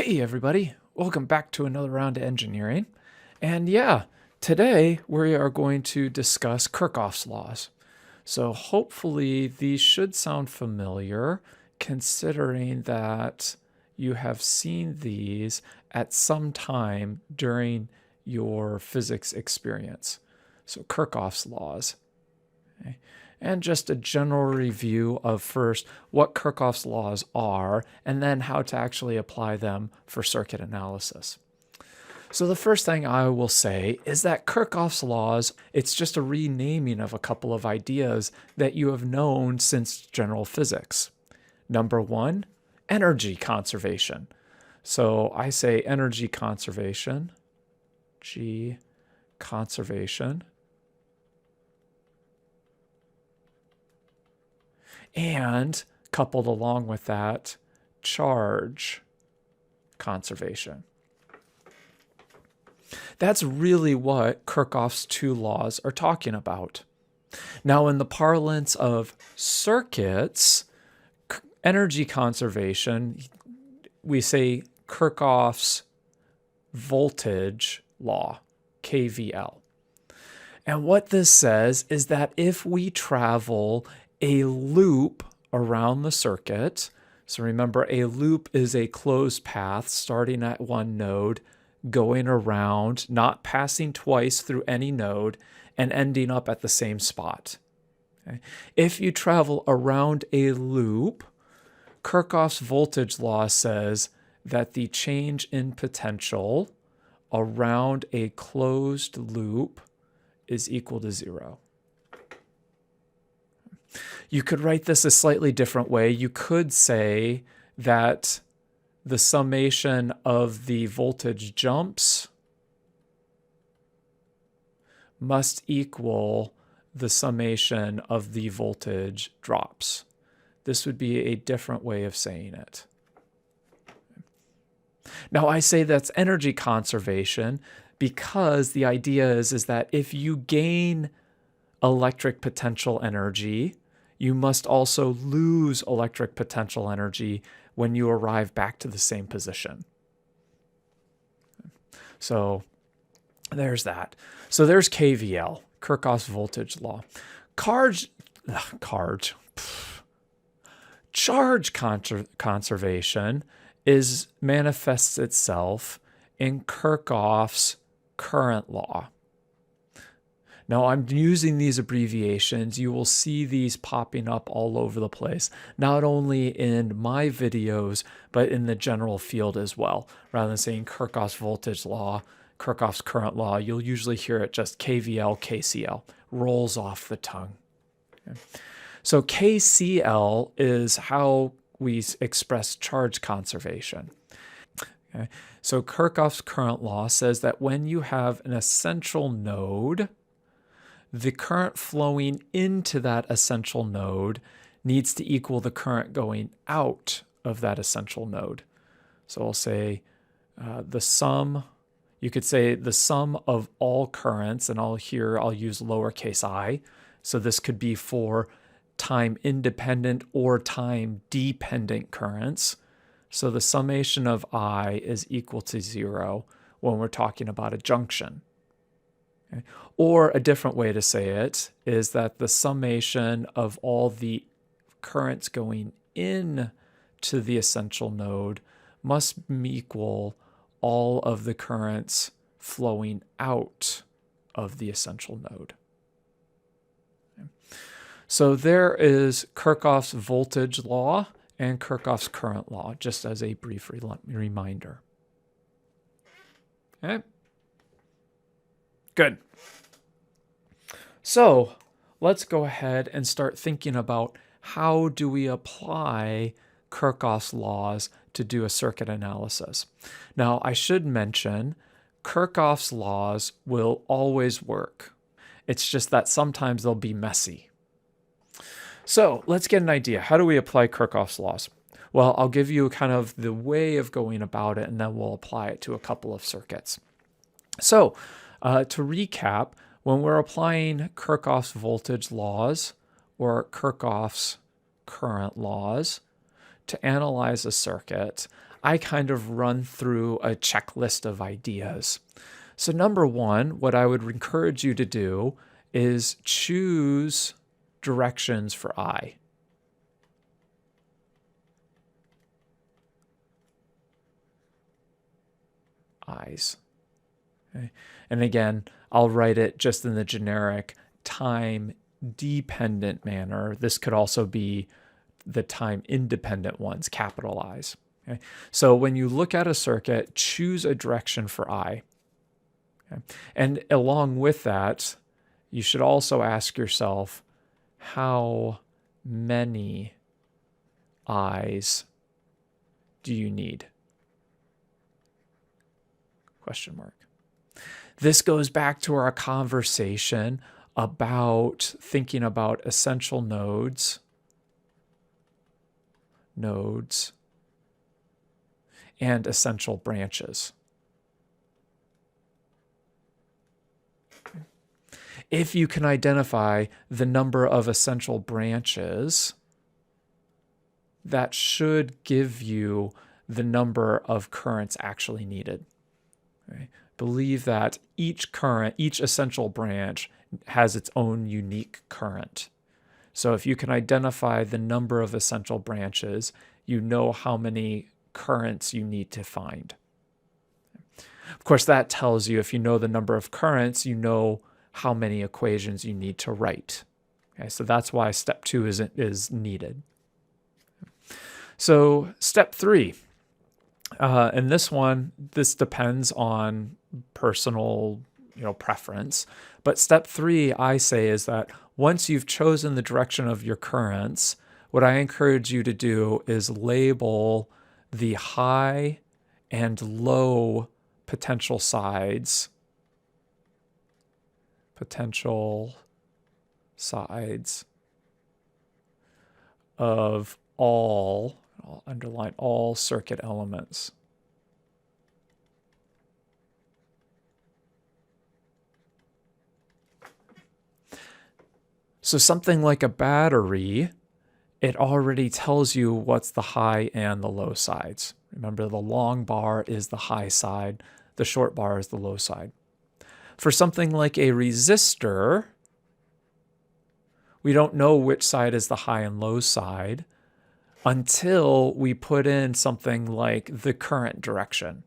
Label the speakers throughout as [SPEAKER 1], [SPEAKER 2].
[SPEAKER 1] Hey everybody, welcome back to another round of engineering. And yeah, today we are going to discuss Kirchhoff's laws. So hopefully these should sound familiar considering that you have seen these at some time during your physics experience. So Kirchhoff's laws. Okay. And just a general review of first what Kirchhoff's laws are and then how to actually apply them for circuit analysis. So the first thing I will say is that Kirchhoff's laws, it's just a renaming of a couple of ideas that you have known since general physics. Number one, energy conservation. So I say energy conservation, G conservation. And coupled along with that, charge conservation. That's really what Kirchhoff's two laws are talking about. Now, in the parlance of circuits, energy conservation, we say Kirchhoff's voltage law, KVL. And what this says is that if we travel a loop around the circuit. So remember, a loop is a closed path starting at one node, going around, not passing twice through any node, and ending up at the same spot. Okay? If you travel around a loop, Kirchhoff's voltage law says that the change in potential around a closed loop is equal to 0. You could write this a slightly different way. You could say that the summation of the voltage jumps must equal the summation of the voltage drops. This would be a different way of saying it. Now, I say that's energy conservation because the idea is that if you gain electric potential energy, you must also lose electric potential energy when you arrive back to the same position. So there's that. So there's KVL, Kirchhoff's voltage law. Charge conservation manifests itself in Kirchhoff's current law. Now, I'm using these abbreviations. You will see these popping up all over the place, not only in my videos, but in the general field as well. Rather than saying Kirchhoff's voltage law, Kirchhoff's current law, you'll usually hear it just KVL KCL. Rolls off the tongue. Okay. So KCL is how we express charge conservation. Okay. So Kirchhoff's current law says that when you have an essential node, the current flowing into that essential node needs to equal the current going out of that essential node. So I'll say the sum, you could say the sum of all currents, and I'll use lowercase I. So this could be for time independent or time dependent currents. So the summation of I is equal to 0 when we're talking about a junction. Okay. Or a different way to say it is that the summation of all the currents going in to the essential node must equal all of the currents flowing out of the essential node. Okay. So there is Kirchhoff's voltage law and Kirchhoff's current law, just as a brief reminder. Okay. Good. So let's go ahead and start thinking about how do we apply Kirchhoff's laws to do a circuit analysis. Now, I should mention Kirchhoff's laws will always work. It's just that sometimes they'll be messy. So let's get an idea. How do we apply Kirchhoff's laws? Well, I'll give you kind of the way of going about it, and then we'll apply it to a couple of circuits. So to recap, when we're applying Kirchhoff's voltage laws or Kirchhoff's current laws to analyze a circuit, I kind of run through a checklist of ideas. So number one, what I would encourage you to do is choose directions for I. I's. Okay. And again, I'll write it just in the generic time-dependent manner. This could also be the time-independent ones, capital I's. Okay. So when you look at a circuit, choose a direction for I. Okay. And along with that, you should also ask yourself, how many I's do you need? Question mark. This goes back to our conversation about thinking about essential nodes, and essential branches. If you can identify the number of essential branches, that should give you the number of currents actually needed. Okay. Believe that each essential branch has its own unique current. So if you can identify the number of essential branches, you know how many currents you need to find. Of course, that tells you, if you know the number of currents, you know how many equations you need to write. Okay, so that's why step 2 is needed. So step 3. And this depends on personal, preference. But step 3, I say, is that once you've chosen the direction of your currents, what I encourage you to do is label the high and low potential sides of all, I'll underline all circuit elements. So something like a battery, it already tells you what's the high and the low sides. Remember, the long bar is the high side, the short bar is the low side. For something like a resistor, we don't know which side is the high and low side until we put in something like the current direction.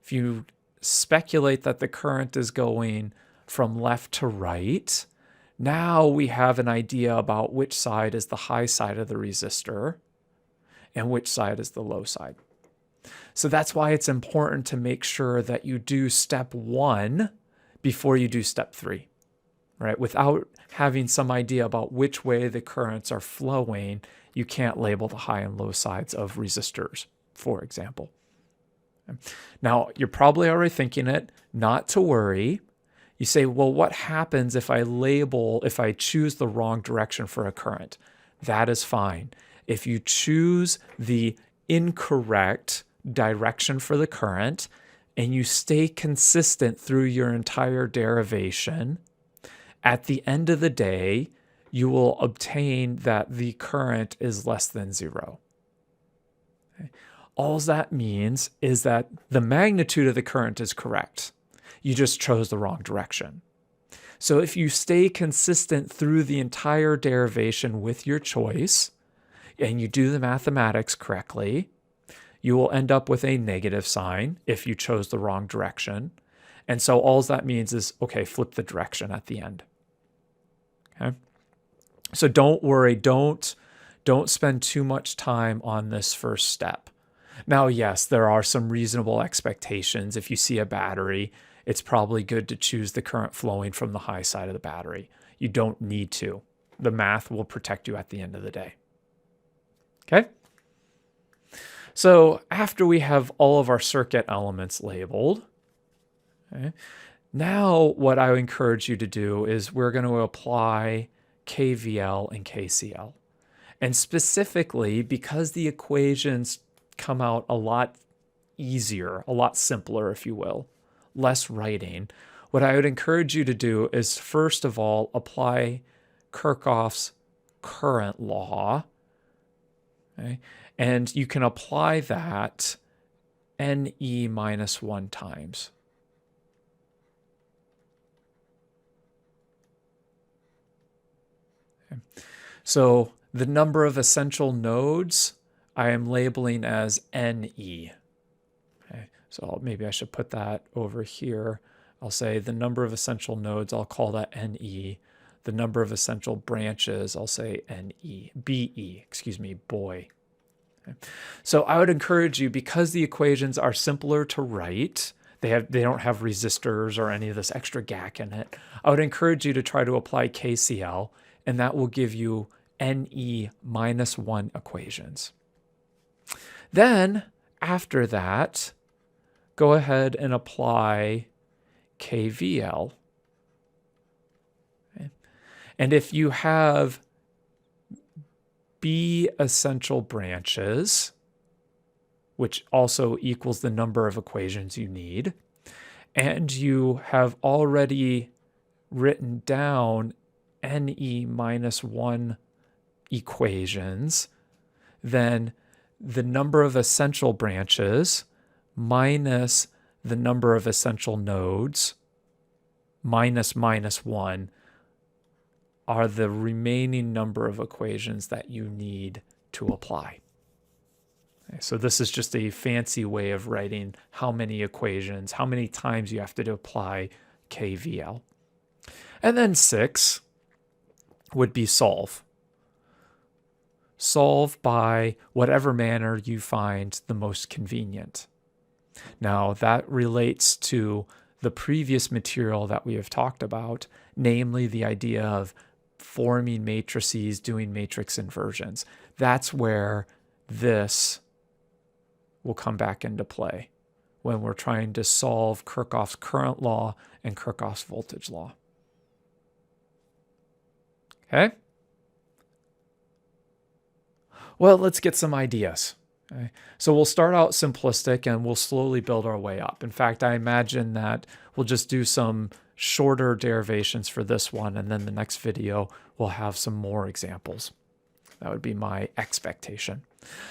[SPEAKER 1] If you speculate that the current is going from left to right, now we have an idea about which side is the high side of the resistor and which side is the low side. So that's why it's important to make sure that you do step 1 before you do step 3, right? Without having some idea about which way the currents are flowing, you can't label the high and low sides of resistors, for example. Now, you're probably already thinking it, not to worry. You say, well, what happens if I choose the wrong direction for a current? That is fine. If you choose the incorrect direction for the current and you stay consistent through your entire derivation, at the end of the day, you will obtain that the current is less than 0. Okay. All that means is that the magnitude of the current is correct. You just chose the wrong direction. So if you stay consistent through the entire derivation with your choice, and you do the mathematics correctly, you will end up with a negative sign if you chose the wrong direction. And so all that means is, okay, flip the direction at the end. Okay. So don't worry, don't spend too much time on this first step. Now, yes, there are some reasonable expectations. If you see a battery, it's probably good to choose the current flowing from the high side of the battery. You don't need to. The math will protect you at the end of the day. Okay? So after we have all of our circuit elements labeled, okay, now what I would encourage you to do is we're going to apply KVL and KCL. And specifically, because the equations come out a lot easier, a lot simpler, if you will, less writing, what I would encourage you to do is, first of all, apply Kirchhoff's current law. Okay? And you can apply that NE minus 1 times. Okay. So the number of essential nodes I am labeling as NE. Okay. So maybe I should put that over here. I'll say the number of essential nodes, I'll call that NE. The number of essential branches, I'll say BE, excuse me, boy. Okay. So I would encourage you, because the equations are simpler to write, they don't have resistors or any of this extra GAC in it, I would encourage you to try to apply KCL, and that will give you NE minus 1 equations. Then, after that, go ahead and apply KVL. Okay. And if you have B essential branches, which also equals the number of equations you need, and you have already written down NE minus 1 equations, then the number of essential branches minus the number of essential nodes minus 1 are the remaining number of equations that you need to apply. Okay, so this is just a fancy way of writing how many equations, how many times you have to apply KVL. And then 6 would be solve. Solve by whatever manner you find the most convenient. Now, that relates to the previous material that we have talked about, namely the idea of forming matrices, doing matrix inversions. That's where this will come back into play when we're trying to solve Kirchhoff's current law and Kirchhoff's voltage law. Okay? Well, let's get some ideas. Okay. So we'll start out simplistic and we'll slowly build our way up. In fact, I imagine that we'll just do some shorter derivations for this one, and then the next video we'll have some more examples. That would be my expectation.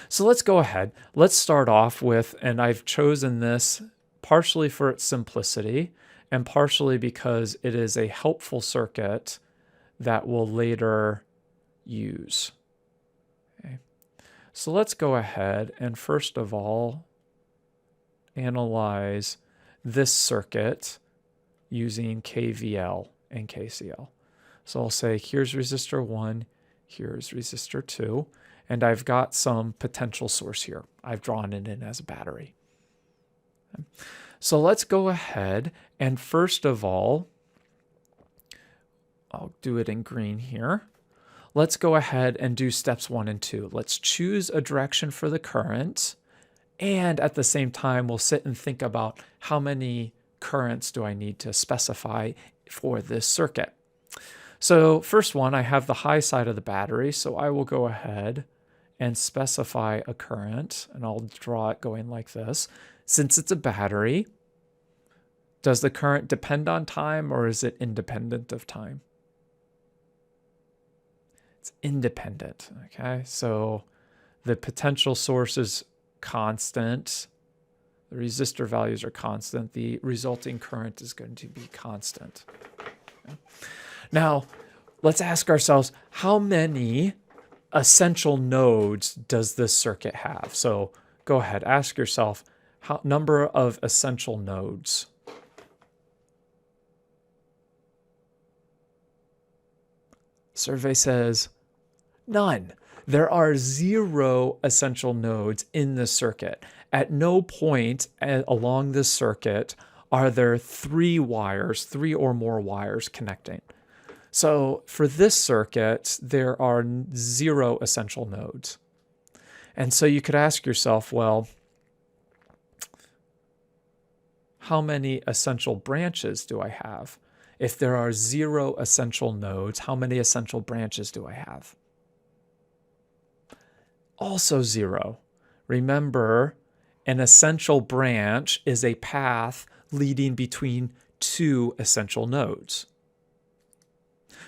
[SPEAKER 1] So let's go ahead. Let's start off with, and I've chosen this partially for its simplicity and partially because it is a helpful circuit that we'll later use. Okay. So let's go ahead and first of all analyze this circuit using KVL and KCL. So I'll say here's resistor 1, here's resistor 2, and I've got some potential source here. I've drawn it in as a battery. So let's go ahead and first of all, I'll do it in green here. Let's go ahead and do steps 1 and 2. Let's choose a direction for the current, and at the same time, we'll sit and think about how many currents do I need to specify for this circuit. So first one, I have the high side of the battery, so I will go ahead and specify a current, and I'll draw it going like this. Since it's a battery, does the current depend on time or is it independent of time? It's independent, okay? So the potential source is constant. The resistor values are constant. The resulting current is going to be constant. Okay. Now, let's ask ourselves, how many essential nodes does this circuit have? So go ahead, ask yourself, number of essential nodes. Survey says none. There are 0 essential nodes in this circuit. At no point along this circuit are there 3 or more wires connecting. So for this circuit, there are 0 essential nodes. And so you could ask yourself, well, how many essential branches do I have? If there are 0 essential nodes, how many essential branches do I have? Also 0. Remember, an essential branch is a path leading between 2 essential nodes.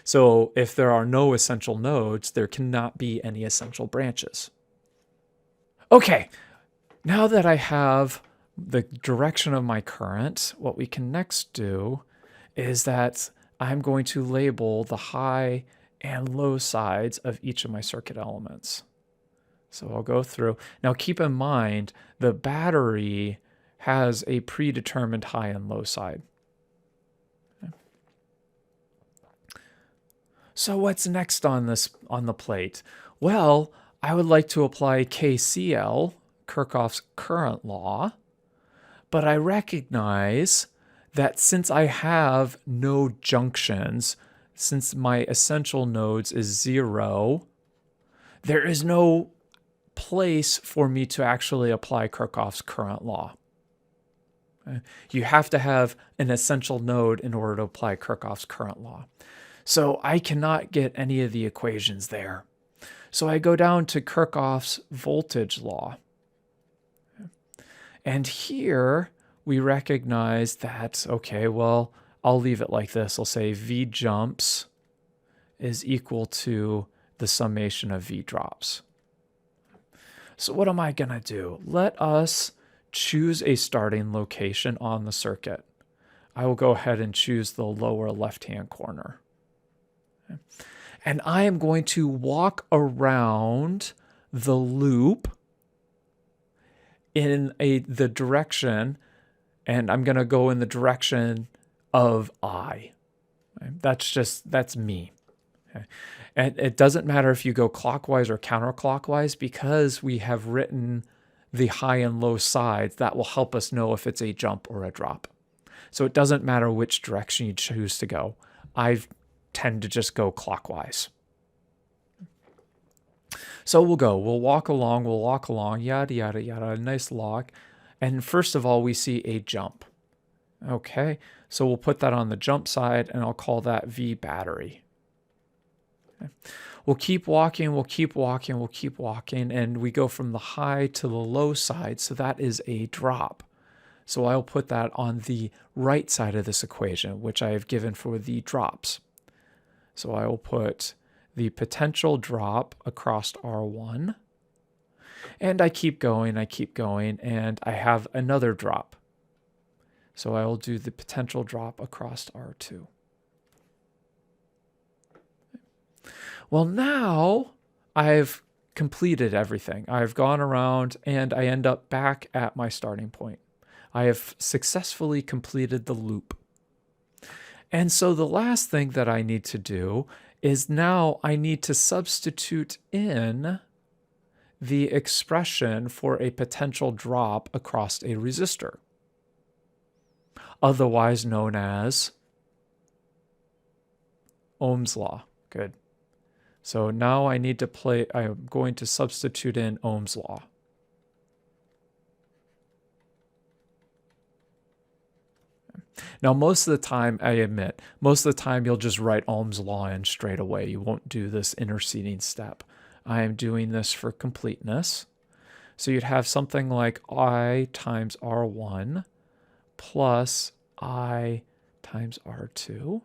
[SPEAKER 1] So if there are no essential nodes, there cannot be any essential branches. Okay, now that I have the direction of my current, what we can next do is that I'm going to label the high and low sides of each of my circuit elements. So I'll go through. Now keep in mind, the battery has a predetermined high and low side. Okay. So what's next on the plate? Well, I would like to apply KCL, Kirchhoff's current law, but I recognize that since I have no junctions, since my essential nodes is 0, there is no place for me to actually apply Kirchhoff's current law. Okay? You have to have an essential node in order to apply Kirchhoff's current law. So I cannot get any of the equations there. So I go down to Kirchhoff's voltage law. And here we recognize that, okay, well, I'll leave it like this. I'll say V jumps is equal to the summation of V drops. So what am I going to do? Let us choose a starting location on the circuit. I will go ahead and choose the lower left-hand corner. Okay. And I am going to walk around the loop in the direction, and I'm going to go in the direction of I. Okay. That's me. Okay. And it doesn't matter if you go clockwise or counterclockwise, because we have written the high and low sides. That will help us know if it's a jump or a drop. So it doesn't matter which direction you choose to go. I tend to just go clockwise. So we'll walk along, yada, yada, yada, a nice log. And first of all, we see a jump. Okay, so we'll put that on the jump side, and I'll call that V battery. Okay. We'll keep walking, and we go from the high to the low side, so that is a drop. So I'll put that on the right side of this equation, which I have given for the drops. So I will put the potential drop across R1, and I keep going, and I have another drop. So I will do the potential drop across R2. Well, now I've completed everything. I've gone around and I end up back at my starting point. I have successfully completed the loop. And so the last thing that I need to do is now I need to substitute in the expression for a potential drop across a resistor, otherwise known as Ohm's law. Good. So now I'm going to substitute in Ohm's law. Now, most of the time, I admit, most of the time you'll just write Ohm's law in straight away. You won't do this interceding step. I am doing this for completeness. So you'd have something like I times R1 plus I times R2.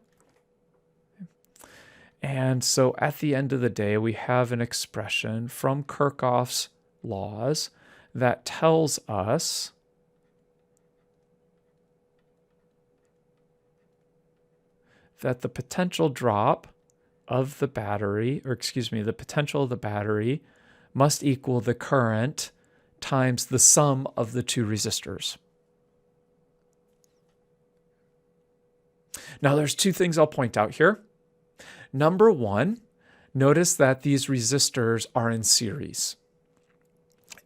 [SPEAKER 1] And so at the end of the day, we have an expression from Kirchhoff's laws that tells us that the potential drop of the battery, the potential of the battery must equal the current times the sum of the two resistors. Now there's two things I'll point out here. Number one, notice that these resistors are in series.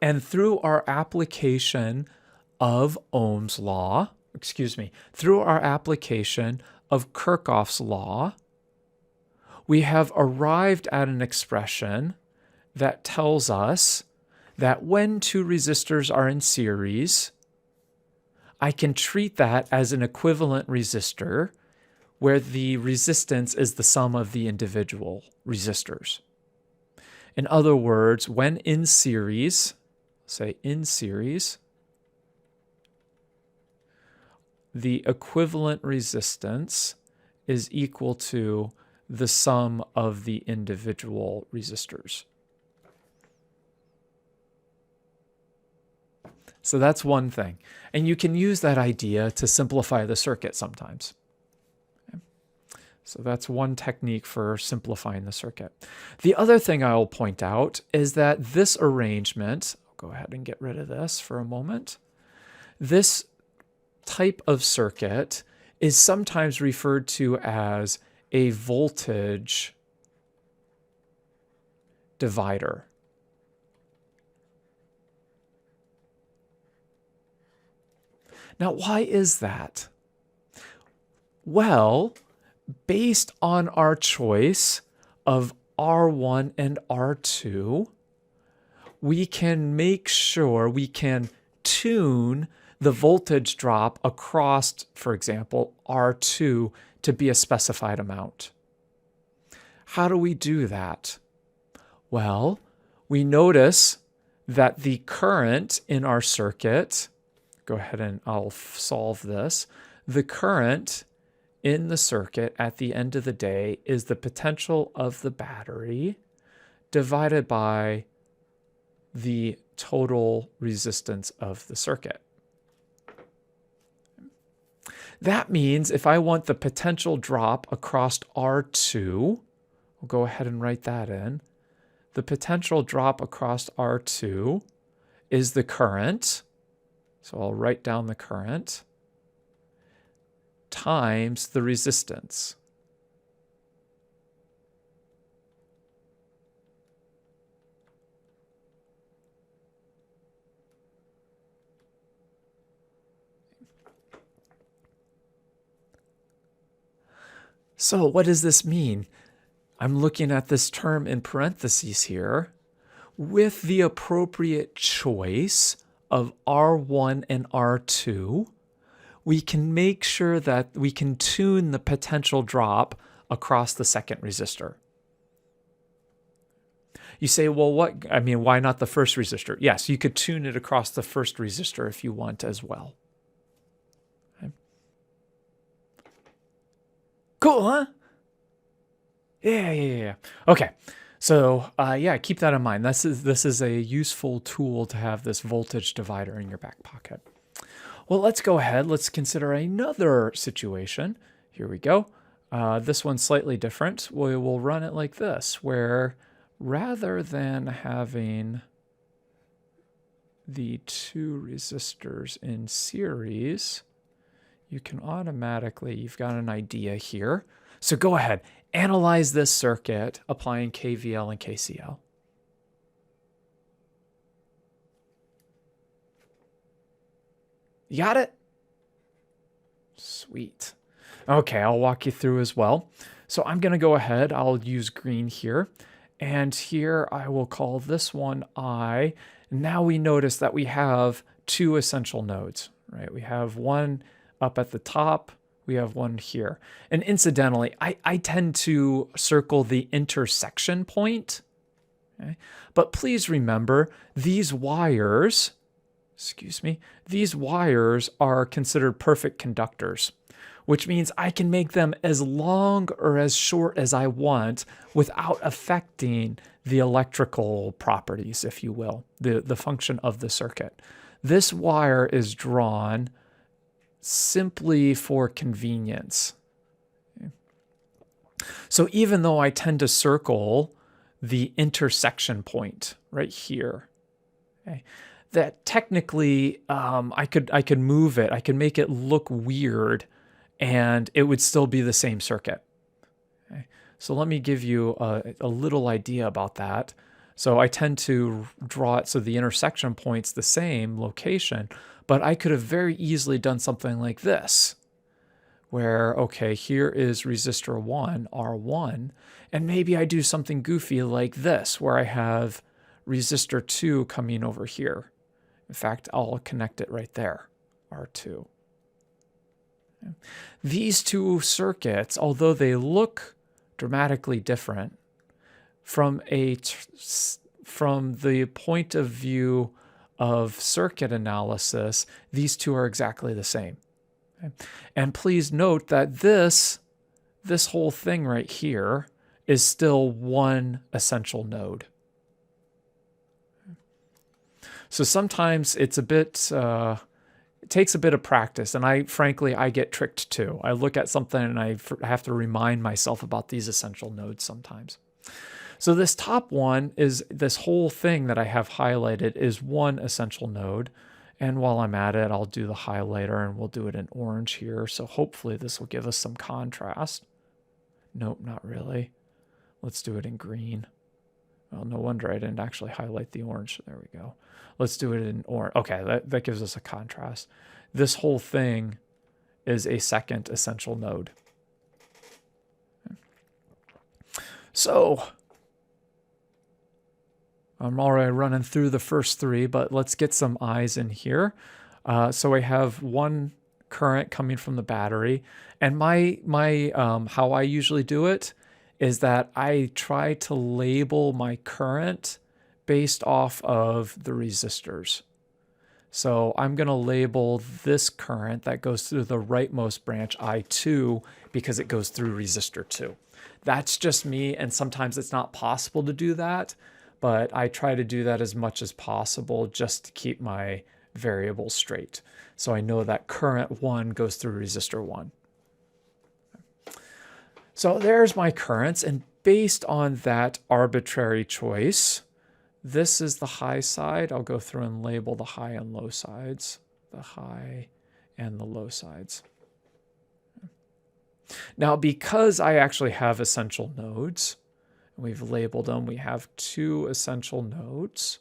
[SPEAKER 1] And through our application of Ohm's law, through our application of Kirchhoff's law, we have arrived at an expression that tells us that when two resistors are in series, I can treat that as an equivalent resistor where the resistance is the sum of the individual resistors. In other words, when in series, say in series, the equivalent resistance is equal to the sum of the individual resistors. So that's one thing. And you can use that idea to simplify the circuit sometimes. So that's one technique for simplifying the circuit. The other thing I will point out is that this arrangement, I'll go ahead and get rid of this for a moment. This type of circuit is sometimes referred to as a voltage divider. Now, why is that? Well, based on our choice of R1 and R2, we can make sure we can tune the voltage drop across, for example, R2 to be a specified amount. How do we do that? Well, we notice that the current in our circuit, go ahead and I'll solve this. The current in the circuit at the end of the day is the potential of the battery divided by the total resistance of the circuit. That means if I want the potential drop across R2, I'll go ahead and write that in. The potential drop across R2 is the current. So I'll write down the current times the resistance. So what does this mean? I'm looking at this term in parentheses here. With the appropriate choice of R1 and R2, we can make sure that we can tune the potential drop across the second resistor. You say, well, why not the first resistor? Yes, you could tune it across the first resistor if you want as well. Okay. Cool, huh? Yeah. Okay. So keep that in mind. This is a useful tool to have this voltage divider in your back pocket. Well, let's go ahead. Let's consider another situation. Here we go. This one's slightly different. We will run it like this, where rather than having the two resistors in series, you can automatically, you've got an idea here. So go ahead, analyze this circuit applying KVL and KCL. You got it? Sweet. Okay, I'll walk you through as well. So I'm going to go ahead. I'll use green here. And here I will call this one I. Now we notice that we have two essential nodes, right? We have one up at the top. We have one here. And incidentally, I tend to circle the intersection point. Okay? But please remember, these wires are considered perfect conductors, which means I can make them as long or as short as I want without affecting the electrical properties, if you will, the function of the circuit. This wire is drawn simply for convenience. Okay. So even though I tend to circle the intersection point right here, okay, that technically I could move it. I could make it look weird and it would still be the same circuit. Okay. So let me give you a little idea about that. So I tend to draw it so the intersection point's the same location, but I could have very easily done something like this, where, okay, here is resistor 1, R1, and maybe I do something goofy like this, where I have resistor 2 coming over here. In fact, I'll connect it right there, R2. Okay. These two circuits, although they look dramatically different, from the point of view of circuit analysis, these two are exactly the same. Okay. And please note that this whole thing right here is still one essential node. So sometimes it's a bit, it takes a bit of practice. And frankly, I get tricked too. I look at something and I have to remind myself about these essential nodes sometimes. So this top one is this whole thing that I have highlighted is one essential node. And while I'm at it, I'll do the highlighter and we'll do it in orange here. So hopefully this will give us some contrast. Nope, not really. Let's do it in green. Well, no wonder I didn't actually highlight the orange. There we go. Let's do it in orange. Okay, that gives us a contrast. This whole thing is a second essential node. So I'm already running through the first three, but let's get some eyes in here. So I have one current coming from the battery, and my how I usually do it is that I try to label my current based off of the resistors. So I'm going to label this current that goes through the rightmost branch I2 because it goes through resistor 2. That's just me, and sometimes it's not possible to do that, but I try to do that as much as possible just to keep my variables straight. So I know that current 1 goes through resistor 1. So there's my currents, and based on that arbitrary choice, this is the high side. I'll go through and label the high and low sides, the high and the low sides. Now, because I actually have essential nodes, we've labeled them, we have 2 essential nodes.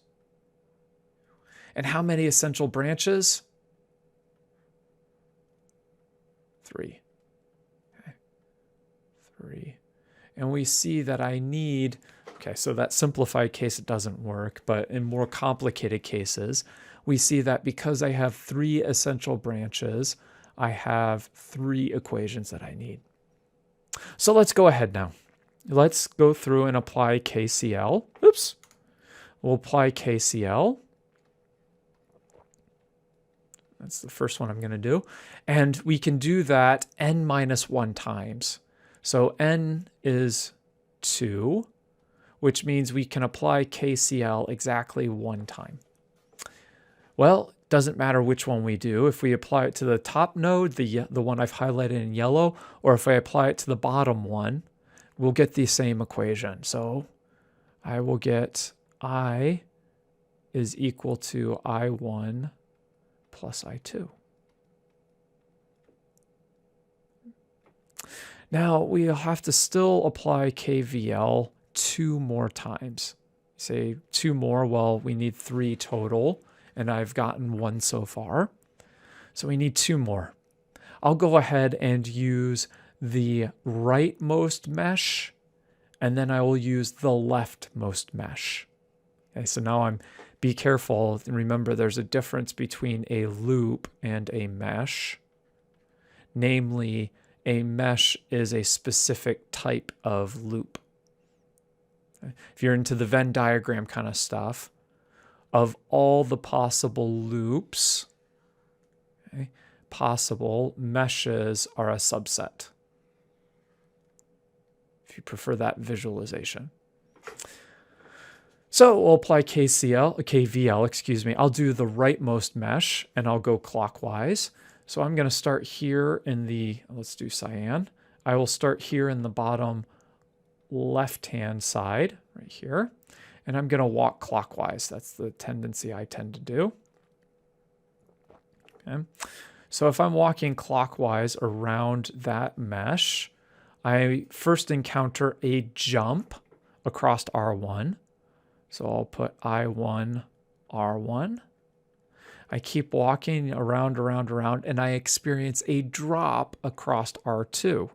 [SPEAKER 1] And how many essential branches? 3. Okay. 3. And we see that I need, okay, so that simplified case, it doesn't work, but in more complicated cases, we see that because I have 3 essential branches, I have 3 equations that I need. So let's go ahead now. Let's go through and apply KCL. Oops. We'll apply KCL. That's the first one I'm going to do. And we can do that n minus 1 times. So n is 2, which means we can apply KCL exactly 1 time. Well, doesn't matter which one we do. If we apply it to the top node, the one I've highlighted in yellow, or if I apply it to the bottom one, we'll get the same equation. So I will get I is equal to I1 plus I2. Now we'll have to still apply KVL 2 more times. Say 2 more, well, we need 3 total, and I've gotten 1 so far. So we need 2 more. I'll go ahead and use the rightmost mesh, and then I will use the leftmost mesh. Okay, so now be careful. Remember, there's a difference between a loop and a mesh. Namely, a mesh is a specific type of loop. Okay? If you're into the Venn diagram kind of stuff, of all the possible loops, okay, possible, meshes are a subset. If you prefer that visualization. So we'll apply KVL, excuse me. I'll do the rightmost mesh and I'll go clockwise. So I'm going to start here in the, let's do cyan. I will start here in the bottom left-hand side, right here. And I'm going to walk clockwise. That's the tendency I tend to do. Okay. So if I'm walking clockwise around that mesh, I first encounter a jump across R1. So I'll put I1, R1. I keep walking around, and I experience a drop across R2.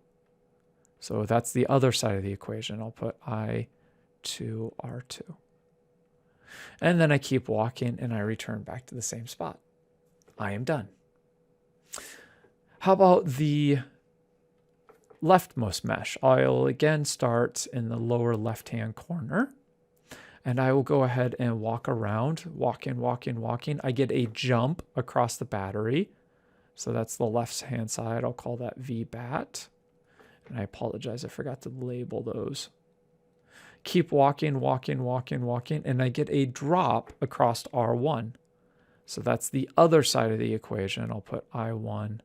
[SPEAKER 1] So that's the other side of the equation. I'll put I2, R2. And then I keep walking, and I return back to the same spot. I am done. How about the leftmost mesh? I'll again start in the lower left-hand corner. And I will go ahead and walk around, walking. I get a jump across the battery. So that's the left-hand side. I'll call that VBAT. And I apologize, I forgot to label those. Keep walking, and I get a drop across R1. So that's the other side of the equation. I'll put I1,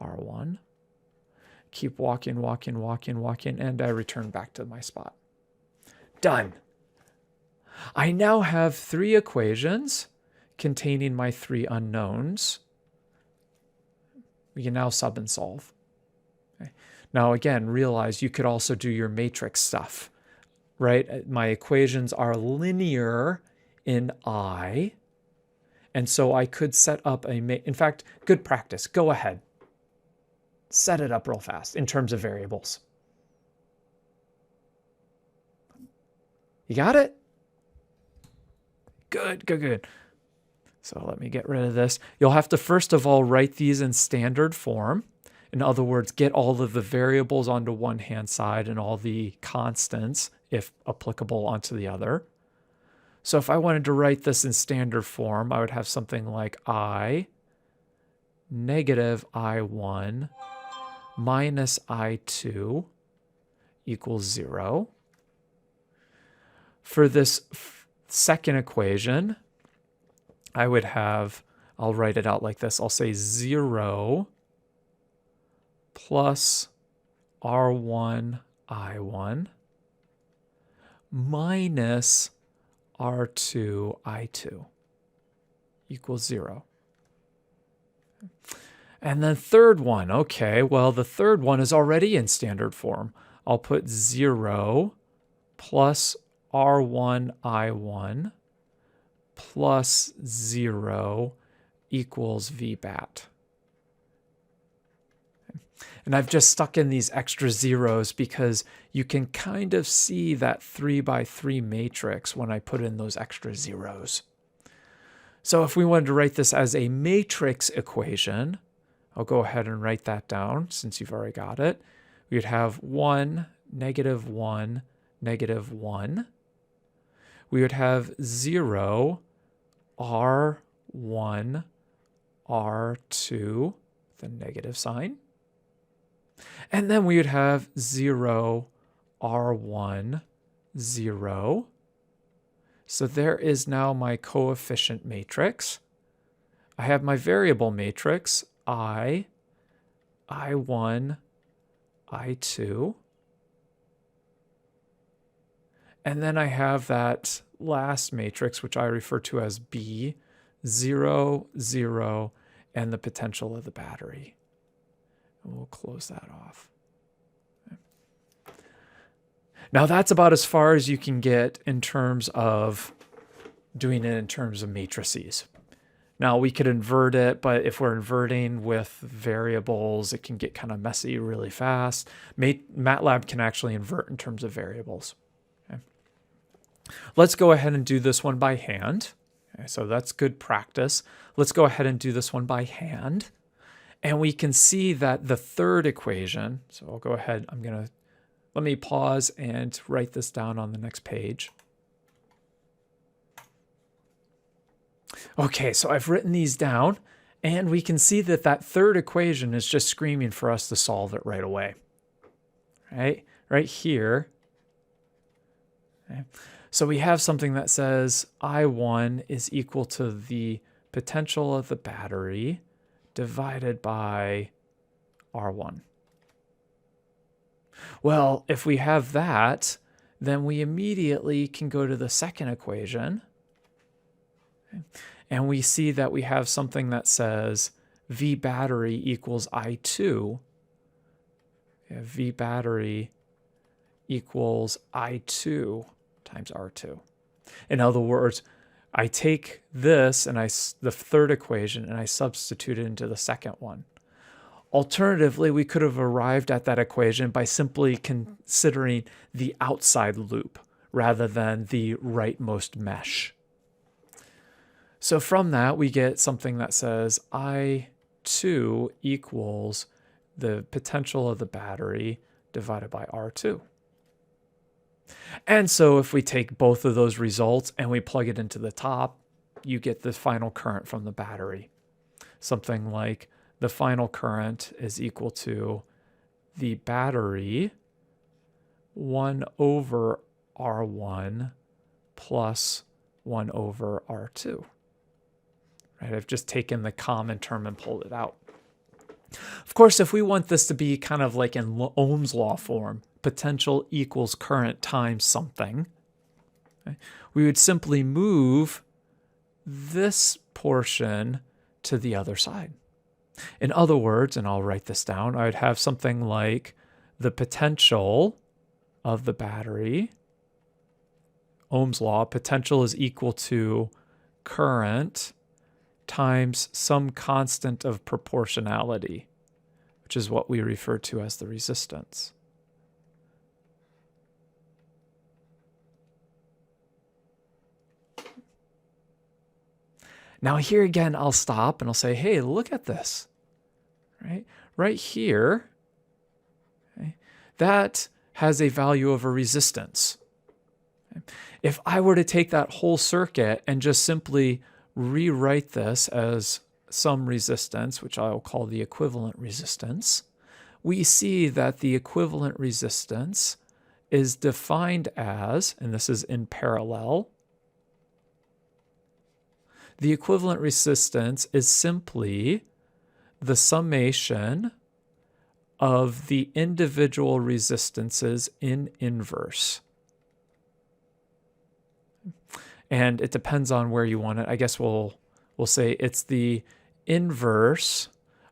[SPEAKER 1] R1. Keep walking, walking, walking, walking, and I return back to my spot. Done. I now have 3 equations containing my 3 unknowns. We can now sub and solve. Okay. Now again, realize you could also do your matrix stuff, right? My equations are linear in I, and so I could set up in fact, good practice. Go ahead. Set it up real fast in terms of variables. You got it? Good, good, good. So let me get rid of this. You'll have to first of all write these in standard form. In other words, get all of the variables onto one hand side and all the constants, if applicable, onto the other. So if I wanted to write this in standard form, I would have something like I negative I1 minus I2 equals 0. For this second equation, I would have, I'll write it out like this. I'll say 0 plus R1 I1 minus R2 I2 equals 0. And then third one, okay, well, the third one is already in standard form. I'll put 0 plus R1 I1 plus 0 equals VBAT. And I've just stuck in these extra zeros because you can kind of see that 3 by 3 matrix when I put in those extra zeros. So if we wanted to write this as a matrix equation, I'll go ahead and write that down since you've already got it. We would have 1, negative 1, negative 1. We would have 0, R1, R2, the negative sign. And then we would have 0, R1, 0. So there is now my coefficient matrix. I have my variable matrix, I1, I2. And then I have that last matrix, which I refer to as B, 0, 0, and the potential of the battery. And we'll close that off. Okay. Now that's about as far as you can get in terms of doing it in terms of matrices. Now we could invert it, but if we're inverting with variables, it can get kind of messy really fast. MATLAB can actually invert in terms of variables. Okay. Let's go ahead and do this one by hand. Okay, so that's good practice. Let's go ahead and do this one by hand. And we can see that the third equation, so I'll go ahead, let me pause and write this down on the next page. Okay, so I've written these down, and we can see that that third equation is just screaming for us to solve it right away. Right here. Okay. So we have something that says I1 is equal to the potential of the battery divided by R1. Well, if we have that, then we immediately can go to the second equation. Okay. And we see that we have something that says V battery equals I2. V battery equals I2 times R2. In other words, I take this and the third equation and I substitute it into the second one. Alternatively, we could have arrived at that equation by simply considering the outside loop rather than the rightmost mesh. So from that, we get something that says I2 equals the potential of the battery divided by R2. And so if we take both of those results and we plug it into the top, you get the final current from the battery. Something like the final current is equal to the battery 1 over R1 plus 1 over R2. Right? Right? I've just taken the common term and pulled it out. Of course, if we want this to be kind of like in Ohm's law form, potential equals current times something, okay, we would simply move this portion to the other side. In other words, and I'll write this down, I would have something like the potential of the battery, Ohm's law, potential is equal to current times some constant of proportionality, which is what we refer to as the resistance. Now here again, I'll stop and I'll say, hey, look at this, right? Right here, okay, that has a value of a resistance. Okay? If I were to take that whole circuit and just simply rewrite this as some resistance, which I will call the equivalent resistance, we see that the equivalent resistance is defined as, and this is in parallel, the equivalent resistance is simply the summation of the individual resistances in inverse. And it depends on where you want it. I guess we'll say it's the inverse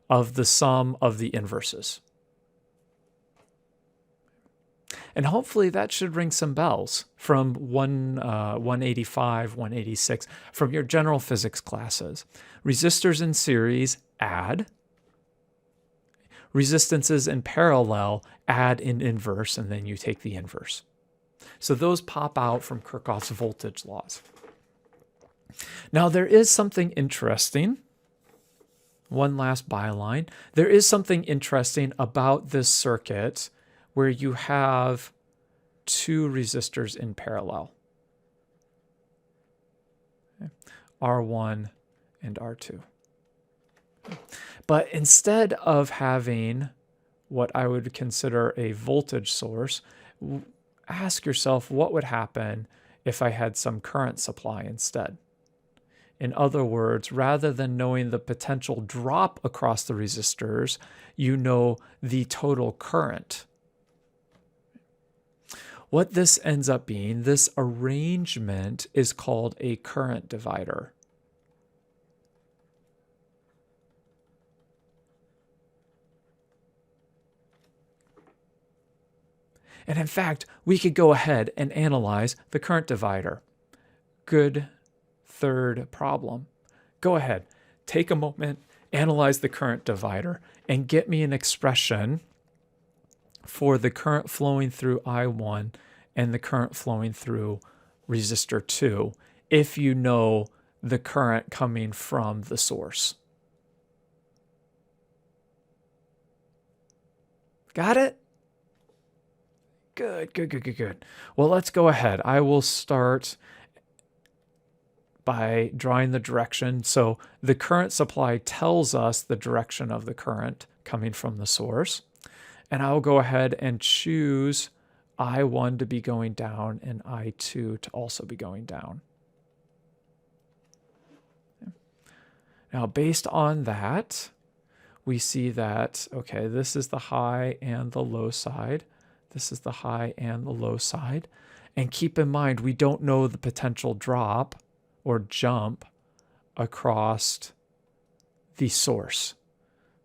[SPEAKER 1] of the sum of the inverses. And hopefully that should ring some bells from 185, 186, from your general physics classes. Resistors in series, add. Resistances in parallel, add in inverse, and then you take the inverse. So those pop out from Kirchhoff's voltage laws. Now there is something interesting. One last byline. There is something interesting about this circuit where you have two resistors in parallel, okay, R1 and R2. But instead of having what I would consider a voltage source, ask yourself what would happen if I had some current supply instead. In other words, rather than knowing the potential drop across the resistors, you know the total current. What this ends up being, this arrangement is called a current divider. And in fact, we could go ahead and analyze the current divider. Good third problem. Go ahead, take a moment, analyze the current divider, and get me an expression for the current flowing through I1 and the current flowing through resistor 2 if you know the current coming from the source. Got it? Good. Well, let's go ahead. I will start by drawing the direction. So the current supply tells us the direction of the current coming from the source. And I'll go ahead and choose I1 to be going down and I2 to also be going down. Now, based on that, we see that, okay, this is the high and the low side. This is the high and the low side. And keep in mind, we don't know the potential drop or jump across the source.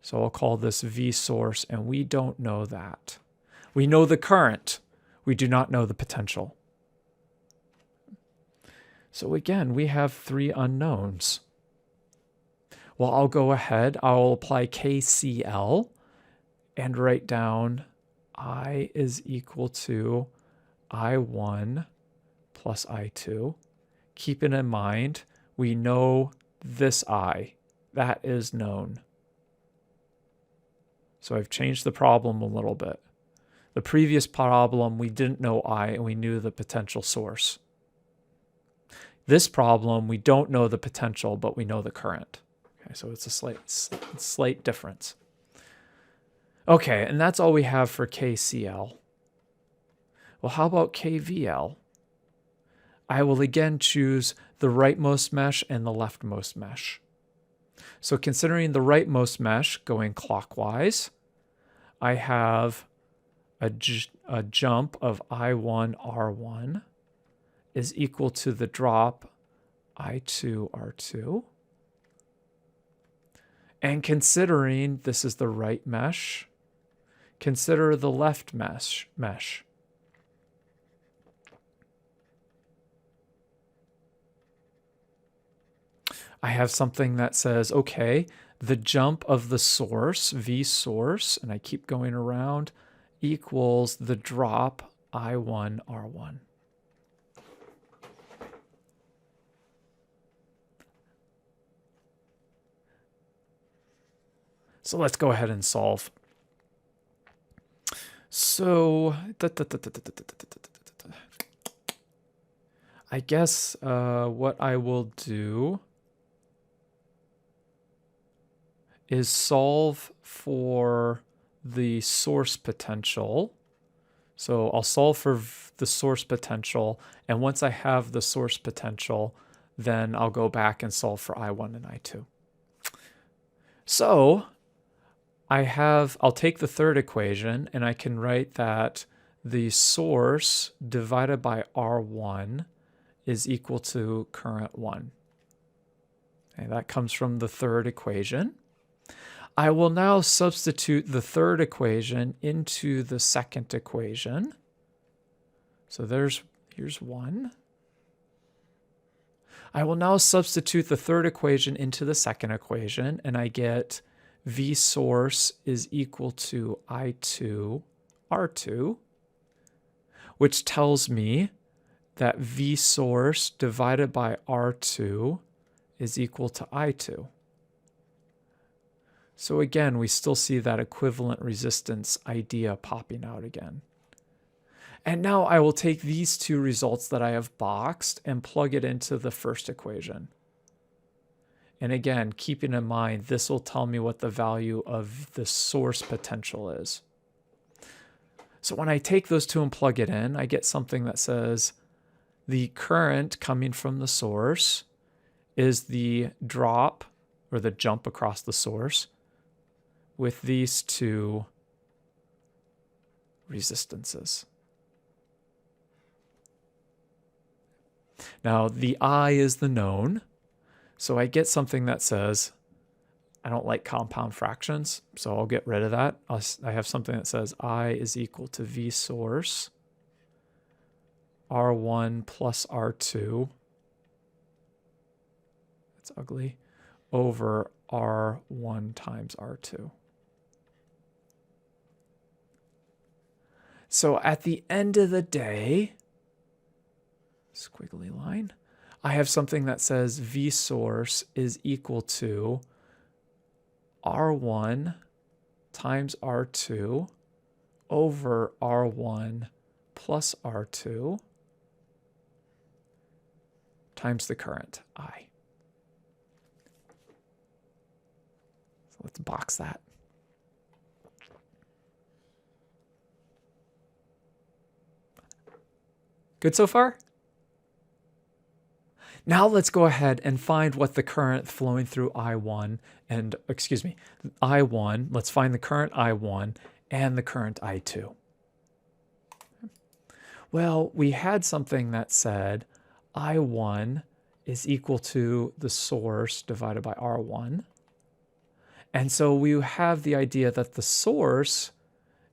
[SPEAKER 1] So I'll call this V source, and we don't know that. We know the current. We do not know the potential. So again, we have three unknowns. Well, I'll go ahead. I'll apply KCL and write down I is equal to I1 plus I2. Keeping in mind, we know this I. That is known. So I've changed the problem a little bit. The previous problem, we didn't know I, and we knew the potential source. This problem, we don't know the potential, but we know the current. Okay, so it's a slight difference. Okay, and that's all we have for KCL. Well, how about KVL? I will again choose the rightmost mesh and the leftmost mesh. So considering the rightmost mesh going clockwise, I have a jump of I1 R1 is equal to the drop I2 R2. And considering this is the right mesh, consider the left mesh. I have something that says, okay, the jump of the source, V source, and I keep going around, equals the drop I1 R1. So let's go ahead and solve. So I guess what I will do is solve for the source potential. So I'll solve for the source potential, and once I have the source potential, then I'll go back and solve for I1 and I2. So I'll take the third equation, and I can write that the source divided by R1 is equal to current 1. Okay, that comes from the third equation. I will now substitute the third equation into the second equation. So here's 1. I will now substitute the third equation into the second equation, and I get V source is equal to I2 R2, which tells me that V source divided by R2 is equal to I2. So again, we still see that equivalent resistance idea popping out again. And now I will take these two results that I have boxed and plug it into the first equation. And again, keeping in mind, this will tell me what the value of the source potential is. So when I take those two and plug it in, I get something that says the current coming from the source is the drop or the jump across the source with these two resistances. Now the I is the known, so I get something that says, I don't like compound fractions, so I'll get rid of that. I have something that says I is equal to V source R1 plus R2, that's ugly, over R1 times R2. So at the end of the day, squiggly line, I have something that says V source is equal to R1 times R2 over R1 plus R2 times the current, I. So let's box that. Good so far? Now let's go ahead and find what the current flowing through I1 and, I1, let's find the current I1 and the current I2. Well, we had something that said I1 is equal to the source divided by R1. And so we have the idea that the source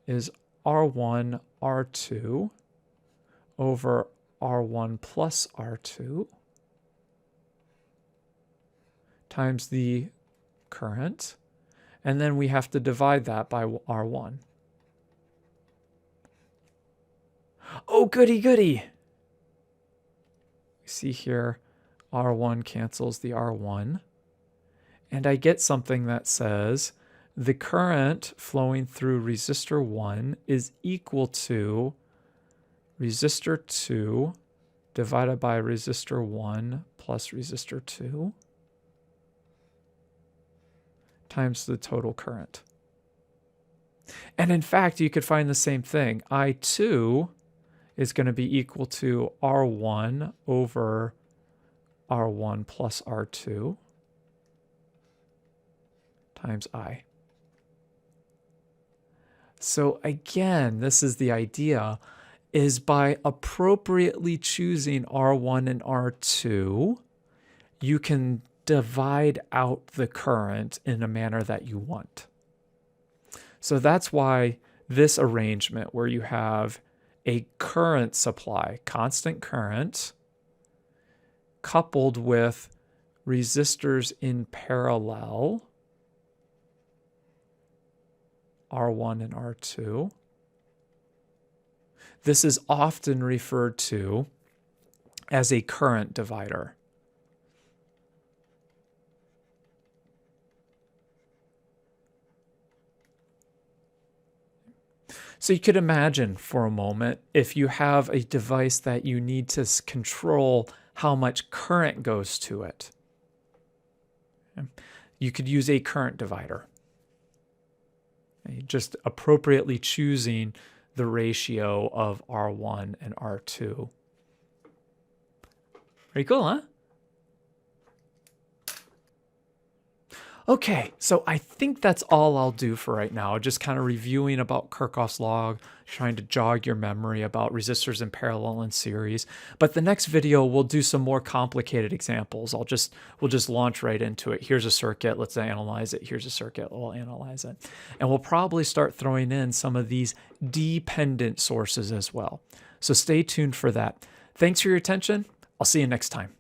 [SPEAKER 1] is R1, R2 over R1 plus R2 times the current, and then we have to divide that by R1. Oh, goody, goody. See here, R1 cancels the R1, and I get something that says the current flowing through resistor 1 is equal to resistor 2 divided by resistor 1 plus resistor 2 times the total current. And in fact, you could find the same thing. I2 is going to be equal to R1 over R1 plus R2 times I. So again, this is the idea, is by appropriately choosing R1 and R2, you can divide out the current in a manner that you want. So that's why this arrangement where you have a current supply, constant current, coupled with resistors in parallel, R1 and R2. This is often referred to as a current divider. So you could imagine for a moment if you have a device that you need to control how much current goes to it. You could use a current divider. Just appropriately choosing the ratio of R1 and R2. Pretty cool, huh? Okay, so I think that's all I'll do for right now. Just kind of reviewing about Kirchhoff's law, trying to jog your memory about resistors in parallel and series. But the next video, we'll do some more complicated examples. We'll just launch right into it. Here's a circuit, let's analyze it. Here's a circuit, we'll analyze it. And we'll probably start throwing in some of these dependent sources as well. So stay tuned for that. Thanks for your attention. I'll see you next time.